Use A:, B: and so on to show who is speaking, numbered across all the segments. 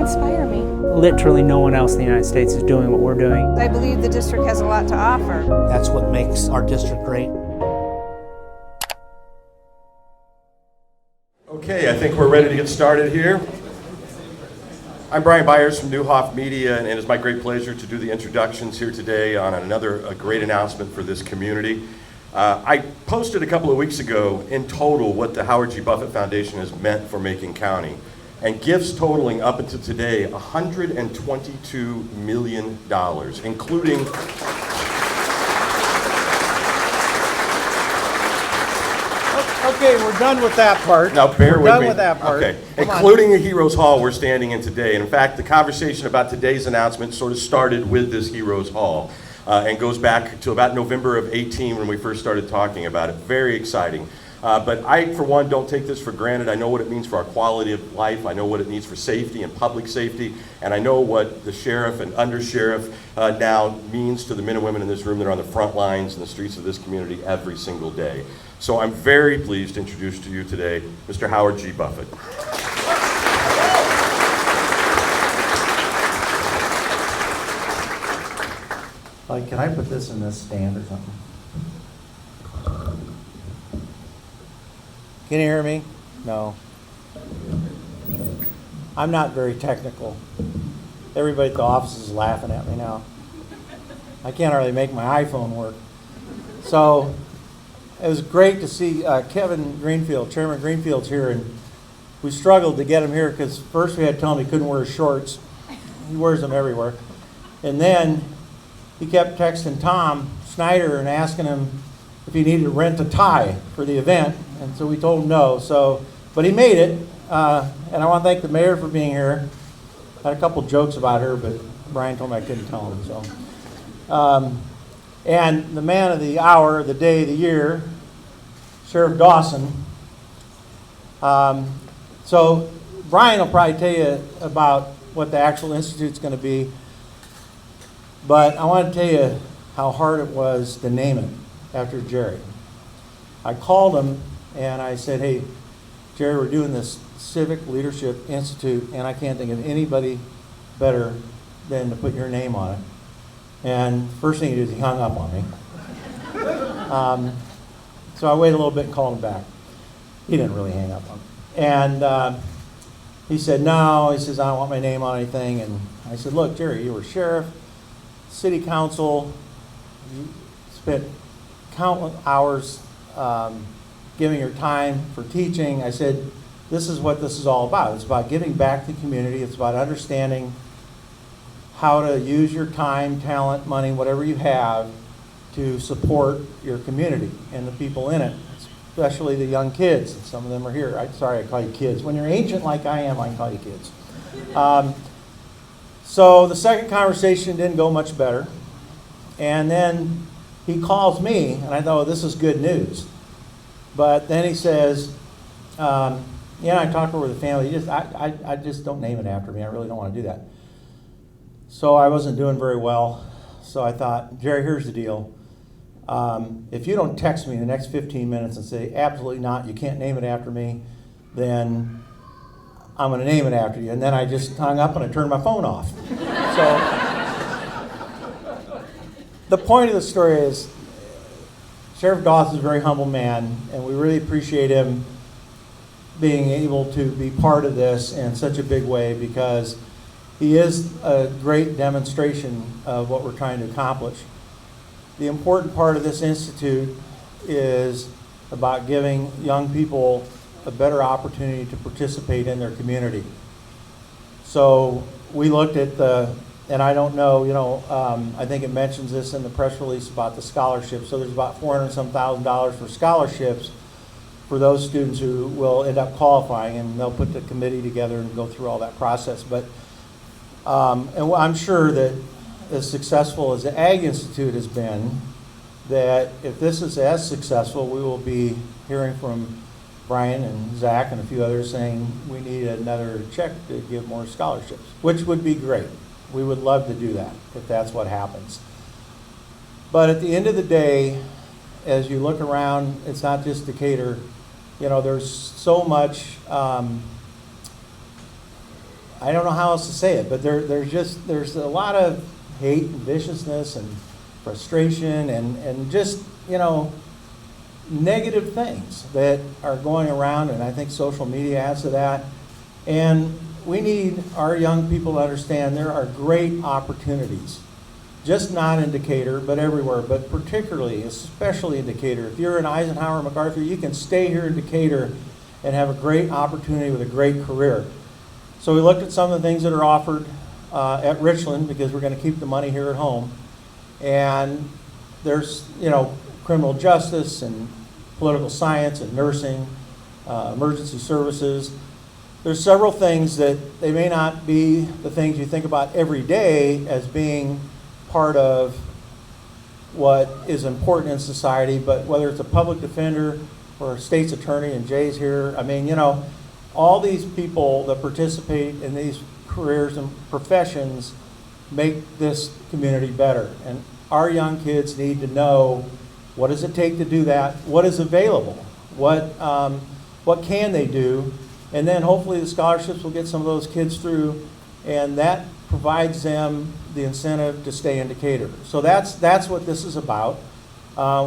A: inspire me.
B: Literally no one else in the United States is doing what we're doing.
A: I believe the district has a lot to offer.
C: That's what makes our district great.
D: Okay, I think we're ready to get started here. I'm Brian Byers from Newhoff Media, and it's my great pleasure to do the introductions here today on another great announcement for this community. I posted a couple of weeks ago in total what the Howard G. Buffett Foundation has meant for Macon County, and gifts totaling up until today $122 million, including
C: Okay, we're done with that part.
D: Now bear with me.
C: We're done with that part.
D: Okay,
C: Come on.
D: including a Heroes Hall we're standing in today. And in fact, the conversation about today's announcement sort of started with this Heroes Hall and goes back to about November of 18 when we first started talking about it. Very exciting. But I, for one, don't take this for granted. I know what it means for our quality of life. I know what it means for safety and public safety. And I know what the sheriff and undersheriff now means to the men and women in this room that are on the front lines in the streets of this community every single day. So I'm very pleased to introduce to you today Mr. Howard G. Buffett.
C: Like, can I put this in this stand or something? Can you hear me? No. I'm not very technical. Everybody at the office is laughing at me now. I can't hardly make my iPhone work. So it was great to see Kevin Greenfield, Chairman Greenfield's here, and we struggled to get him here because first we had to tell him he couldn't wear his shorts. He wears them everywhere. And then he kept texting Tom Snyder and asking him if he needed to rent a tie for the event, and so we told him no. So, but he made it, and I want to thank the mayor for being here. I had a couple jokes about her, but Brian told me I couldn't tell him. So, and the man of the hour, the day, the year, Sheriff Dawson. So Brian will probably tell you about what the actual institute's going to be, but I want to tell you how hard it was to name it after Jerry. I called him and I said, hey, Jerry, we're doing this Civic Leadership Institute, and I can't think of anybody better than to put your name on it. And first thing he did is he hung up on me. So I waited a little bit and called him back. He didn't really hang up on me. And he said, no, he says, I don't want my name on anything. And I said, look, Jerry, you were sheriff, city council, you spent countless hours giving your time for teaching. I said, this is what this is all about. It's about giving back to the community. It's about understanding how to use your time, talent, money, whatever you have to support your community and the people in it, especially the young kids. And some of them are here. Sorry, I call you kids. When you're ancient like I am, I can call you kids. So the second conversation didn't go much better. And then he calls me, and I thought, well, this is good news. But then he says, yeah, I talked over the family. I just don't name it after me. I really don't want to do that. So I wasn't doing very well. So I thought, Jerry, here's the deal. If you don't text me in the next 15 minutes and say, absolutely not, you can't name it after me, then I'm going to name it after you. And then I just hung up and I turned my phone off. So the point of the story is Sheriff Dawson is a very humble man, and we really appreciate him being able to be part of this in such a big way, because he is a great demonstration of what we're trying to accomplish. The important part of this institute is about giving young people a better opportunity to participate in their community. So we looked at and I don't know, I think it mentions this in the press release about the scholarships. So there's about $400,000 for scholarships for those students who will end up qualifying, and they'll put the committee together and go through all that process. But and I'm sure that as successful as the Ag Institute has been, that if this is as successful, we will be hearing from Brian and Zach and a few others saying we need another check to give more scholarships, which would be great. We would love to do that if that's what happens. But at the end of the day, as you look around, it's not just Decatur. There's so much I don't know how else to say it, but there's a lot of hate and viciousness and frustration and just, negative things that are going around, and I think social media adds to that. And we need our young people to understand there are great opportunities, just not in Decatur, but everywhere, but particularly, especially in Decatur. If you're in Eisenhower, MacArthur, you can stay here in Decatur and have a great opportunity with a great career. So we looked at some of the things that are offered at Richland, because we're going to keep the money here at home. And there's, criminal justice and political science and nursing, emergency services. There's several things that they may not be the things you think about every day as being part of what is important in society, but whether it's a public defender or a state's attorney, and Jay's here, all these people that participate in these careers and professions make this community better. And our young kids need to know, what does it take to do that? What is available? What can they do? And then hopefully the scholarships will get some of those kids through, and that provides them the incentive to stay in Decatur. So that's what this is about.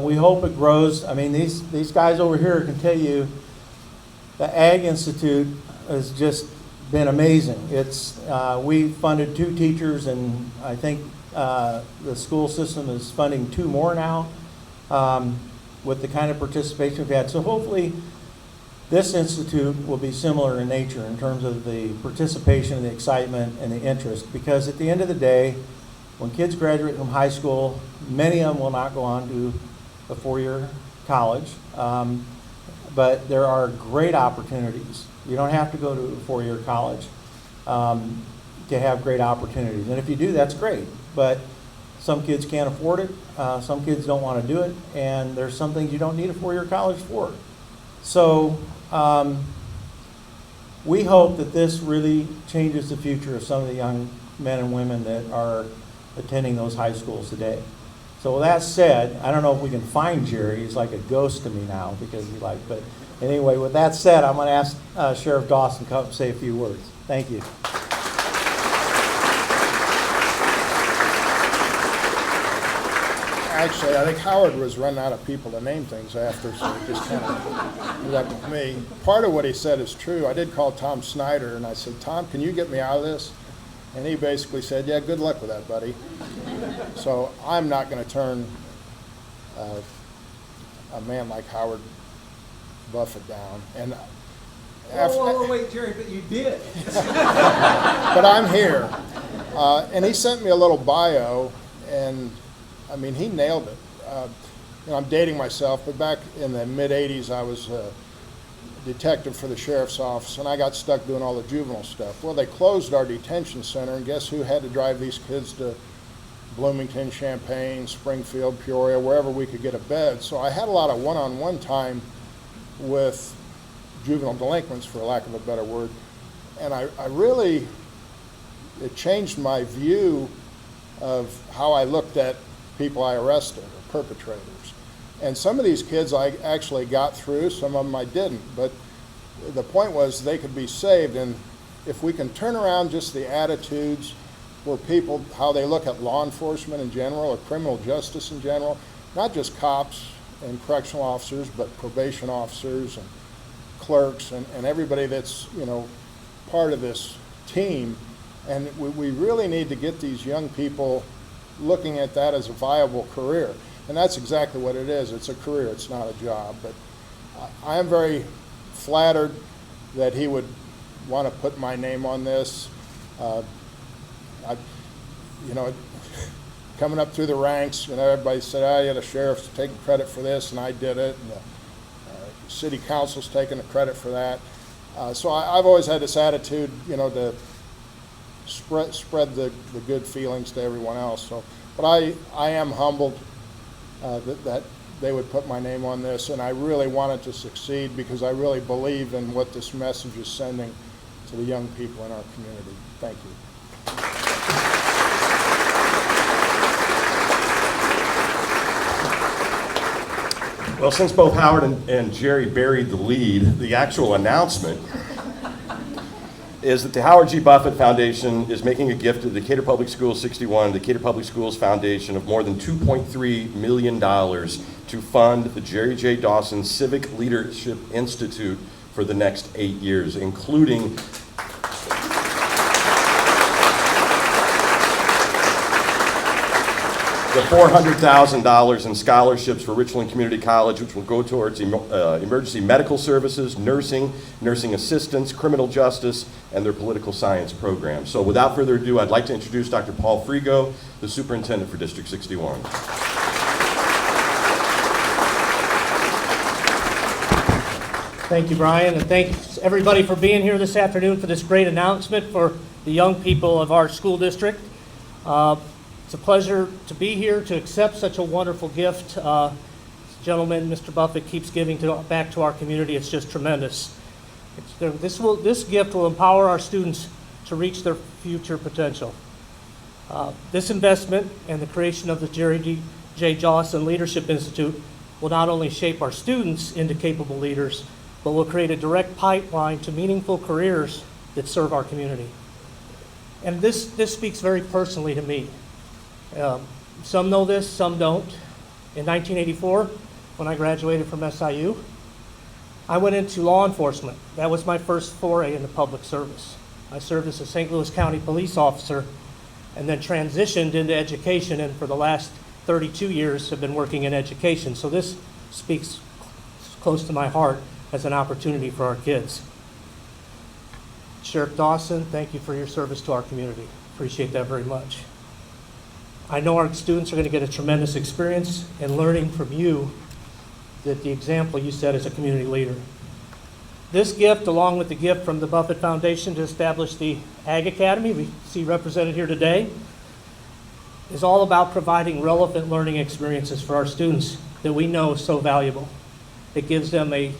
C: We hope it grows. These guys over here can tell you the Ag Institute has just been amazing. We funded 2 teachers, and I think the school system is funding 2 more now with the kind of participation we've had. So hopefully this institute will be similar in nature in terms of the participation, the excitement, and the interest, because at the end of the day, when kids graduate from high school, many of them will not go on to a 4-year college, but there are great opportunities. You don't have to go to a 4-year college to have great opportunities. And if you do, that's great. But some kids can't afford it. Some kids don't want to do it. And there's some things you don't need a 4-year college for. So we hope that this really changes the future of some of the young men and women that are attending those high schools today. So with that said, I don't know if we can find Jerry. He's like a ghost to me now because but anyway, with that said, I'm going to ask Sheriff Dawson to come up and say a few words. Thank you.
E: Actually, I think Howard was running out of people to name things after, so it just kind of ended up with me. Part of what he said is true. I did call Tom Snyder, and I said, Tom, can you get me out of this? And he basically said, yeah, good luck with that, buddy. So I'm not going to turn a man like Howard Buffett down. And
C: wait, Jerry, but you did.
E: but I'm here. And he sent me a little bio, and he nailed it. I'm dating myself, but back in the mid-'80s, I was a detective for the sheriff's office, and I got stuck doing all the juvenile stuff. Well, they closed our detention center, and guess who had to drive these kids to Bloomington, Champaign, Springfield, Peoria, wherever we could get a bed. So I had a lot of one-on-one time with juvenile delinquents, for lack of a better word. And it changed my view of how I looked at people I arrested, or perpetrators. And some of these kids I actually got through, some of them I didn't. But the point was they could be saved. And if we can turn around just the attitudes where people, how they look at law enforcement in general, or criminal justice in general, not just cops and correctional officers, but probation officers and clerks and everybody that's, part of this team. And we really need to get these young people looking at that as a viable career. And that's exactly what it is. It's a career, it's not a job. But I am very flattered that he would want to put my name on this. Coming up through the ranks, everybody said, the sheriff's taking credit for this, and I did it. And the city council's taking the credit for that. So I've always had this attitude, to spread the good feelings to everyone else. So, but I am humbled that they would put my name on this, and I really want it to succeed because I really believe in what this message is sending to the young people in our community. Thank you.
D: Well, since both Howard and Jerry buried the lead, the actual announcement is that the Howard G. Buffett Foundation is making a gift to the Decatur Public Schools 61, the Decatur Public Schools Foundation, of more than $2.3 million to fund the Jerry J. Dawson Civic Leadership Institute for the next 8 years, including the $400,000 in scholarships for Richland Community College, which will go towards emergency medical services, nursing, nursing assistance, criminal justice, and their political science program. So without further ado, I'd like to introduce Dr. Paul Frigo, the superintendent for District 61.
F: Thank you, Brian, and thanks everybody for being here this afternoon for this great announcement for the young people of our school district. It's a pleasure to be here to accept such a wonderful gift. This gentleman, Mr. Buffett, keeps giving back to our community. It's just tremendous. This gift will empower our students to reach their future potential. This investment and the creation of the Jerry J. Dawson Leadership Institute will not only shape our students into capable leaders, but will create a direct pipeline to meaningful careers that serve our community. And this speaks very personally to me. Some know this, some don't. In 1984, when I graduated from SIU, I went into law enforcement. That was my first foray into public service. I served as a St. Louis County police officer and then transitioned into education, and for the last 32 years have been working in education. So this speaks close to my heart as an opportunity for our kids. Sheriff Dawson, thank you for your service to our community. Appreciate that very much. I know our students are going to get a tremendous experience in learning from you that the example you set as a community leader. This gift, along with the gift from the Buffett Foundation to establish the Ag Academy we see represented here today, is all about providing relevant learning experiences for our students that we know is so valuable. It gives them a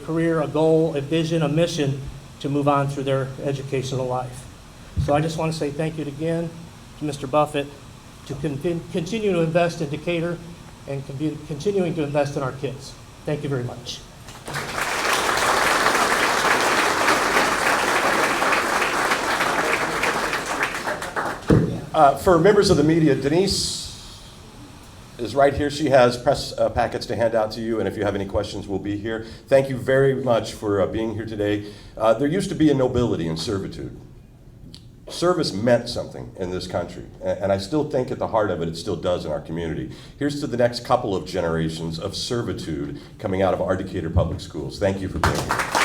F: career, a goal, a vision, a mission to move on through their educational life. So I just want to say thank you again to Mr. Buffett to continue to invest in Decatur and continuing to invest in our kids. Thank you very much.
D: For members of the media, Denise is right here. She has press packets to hand out to you, and if you have any questions, we'll be here. Thank you very much for being here today. There used to be a nobility in servitude. Service meant something in this country, and I still think at the heart of it, it still does in our community. Here's to the next couple of generations of servitude coming out of our Decatur Public Schools. Thank you for being here.